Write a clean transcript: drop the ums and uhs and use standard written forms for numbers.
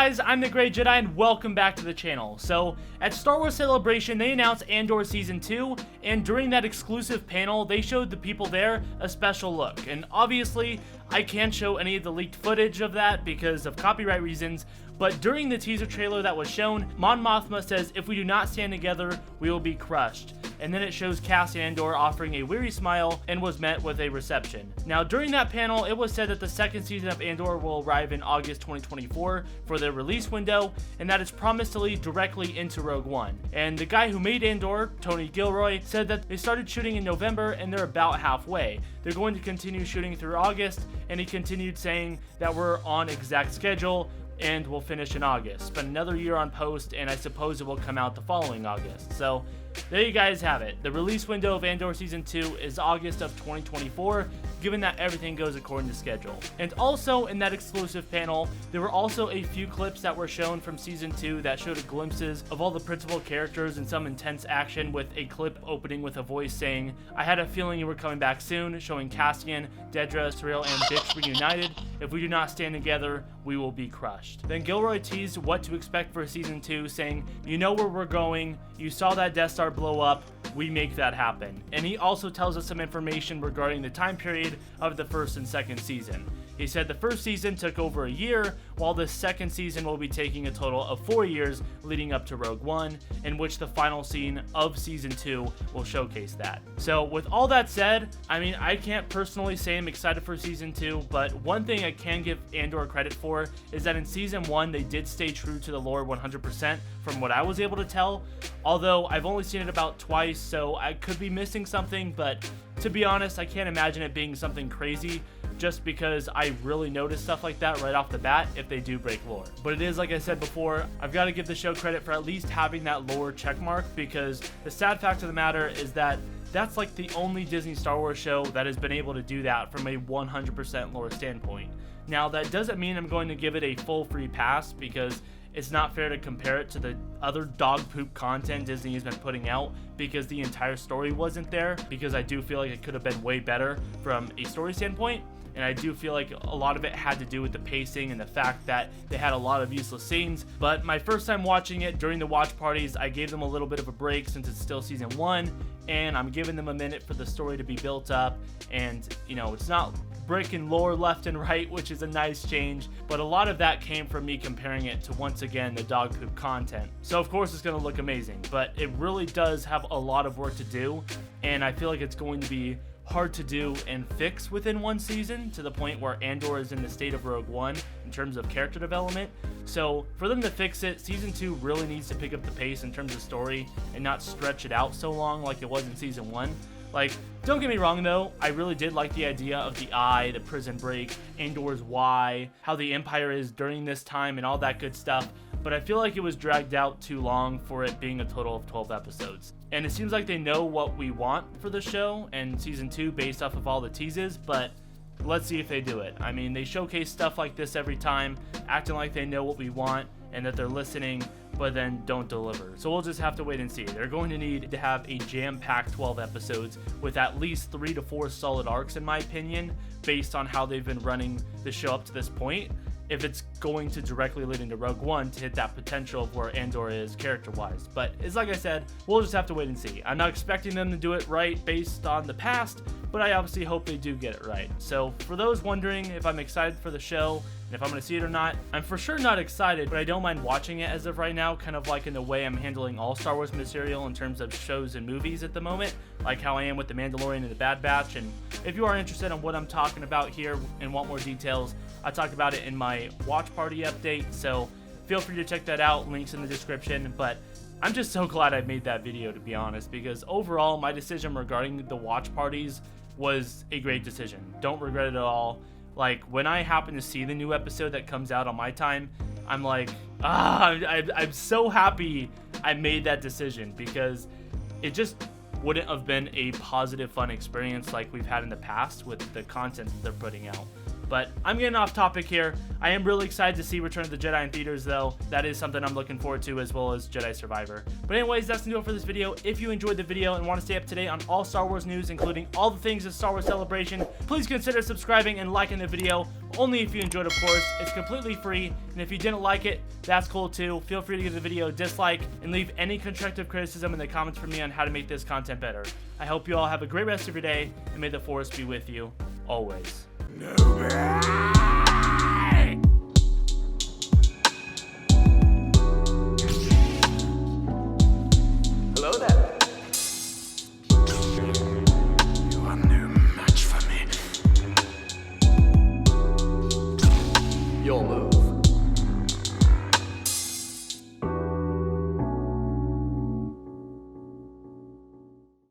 guys, I'm the Great Jedi and welcome back to the channel. So, at Star Wars Celebration, they announced Andor Season 2, and during that exclusive panel, they showed the people there a special look. And obviously, I can't show any of the leaked footage of that because of copyright reasons, but during the teaser trailer that was shown, Mon Mothma says, "If we do not stand together, we will be crushed." And then it shows Cassian Andor offering a weary smile and was met with a reception. Now, during that panel, it was said that the second season of Andor will arrive in August 2024 for their release window, and that it's promised to lead directly into Rogue One. And the guy who made Andor, Tony Gilroy, said that they started shooting in November and they're about halfway. They're going to continue shooting through August, and he continued saying that we're on exact schedule and will finish in August. Spend another year on post, and I suppose it will come out the following August. So there you guys have it. The release window of Andor Season 2 is August of 2024, given that everything goes according to schedule. And also in that exclusive panel, there were also a few clips that were shown from Season 2 that showed glimpses of all the principal characters and some intense action, with a clip opening with a voice saying, "I had a feeling you were coming back soon," showing Cassian, Dedra, Cyril, and Bix reunited. "If we do not stand together, we will be crushed." Then Gilroy teased what to expect for Season 2, saying, "You know where we're going, you saw that Death Star blow up, we make that happen." And he also tells us some information regarding the time period of the first and second season. He said the first season took over a year, while the second season will be taking a total of 4 years leading up to Rogue One, in which the final scene of Season 2 will showcase that. So with all that said, I mean, I can't personally say I'm excited for Season 2, but one thing I can give Andor credit for is that in Season 1 they did stay true to the lore 100% from what I was able to tell, although I've only seen it about twice, so I could be missing something, but to be honest, I can't imagine it being something crazy, just because I really noticed stuff like that right off the bat if they do break lore. But it is, like I said before, I've got to give the show credit for at least having that lore checkmark, because the sad fact of the matter is that that's like the only Disney Star Wars show that has been able to do that from a 100% lore standpoint. Now, that doesn't mean I'm going to give it a full free pass, because it's not fair to compare it to the other dog poop content Disney has been putting out, because the entire story wasn't there, because I do feel like it could have been way better from a story standpoint. And I do feel like a lot of it had to do with the pacing and the fact that they had a lot of useless scenes. But my first time watching it, during the watch parties, I gave them a little bit of a break since it's still Season 1, and I'm giving them a minute for the story to be built up. And, you know, it's not breaking lore left and right, which is a nice change, but a lot of that came from me comparing it to, once again, the dog poop content. So of course it's going to look amazing, but it really does have a lot of work to do, and I feel like it's going to be hard to do and fix within one season, to the point where Andor is in the state of Rogue One in terms of character development. So for them to fix it, Season 2 really needs to pick up the pace in terms of story and not stretch it out so long like it was in Season 1. Like, don't get me wrong though, I really did like the idea of the Eye, the prison break, Andor's why, how the Empire is during this time and all that good stuff, but I feel like it was dragged out too long for it being a total of 12 episodes. And it seems like they know what we want for the show and Season 2 based off of all the teases, but let's see if they do it. I mean, they showcase stuff like this every time, acting like they know what we want and that they're listening, but then don't deliver. So we'll just have to wait and see. They're going to need to have a jam-packed 12 episodes with at least 3 to 4 solid arcs, in my opinion, based on how they've been running the show up to this point, if it's going to directly lead into Rogue One to hit that potential of where Andor is character-wise. But it's like I said, we'll just have to wait and see. I'm not expecting them to do it right based on the past, but I obviously hope they do get it right. So for those wondering if I'm excited for the show and if I'm going to see it or not, I'm for sure not excited, but I don't mind watching it as of right now, kind of like in the way I'm handling all Star Wars material in terms of shows and movies at the moment, like how I am with The Mandalorian and The Bad Batch. And if you are interested in what I'm talking about here and want more details, I talked about it in my watch party update, so feel free to check that out, links in the description. But I'm just so glad I made that video, to be honest, because overall my decision regarding the watch parties was a great decision. Don't regret it at all. Like, when I happen to see the new episode that comes out on my time, I'm like, I'm so happy I made that decision, because it just wouldn't have been a positive, fun experience like we've had in the past with the content that they're putting out. But I'm getting off topic here. I am really excited to see Return of the Jedi in theaters, though. That is something I'm looking forward to, as well as Jedi Survivor. But anyways, that's gonna do it for this video. If you enjoyed the video and want to stay up to date on all Star Wars news, including all the things at Star Wars Celebration, please consider subscribing and liking the video. Only if you enjoyed, of course. It's completely free, and if you didn't like it, that's cool too. Feel free to give the video a dislike and leave any constructive criticism in the comments for me on how to make this content better. I hope you all have a great rest of your day, and may the Force be with you always. No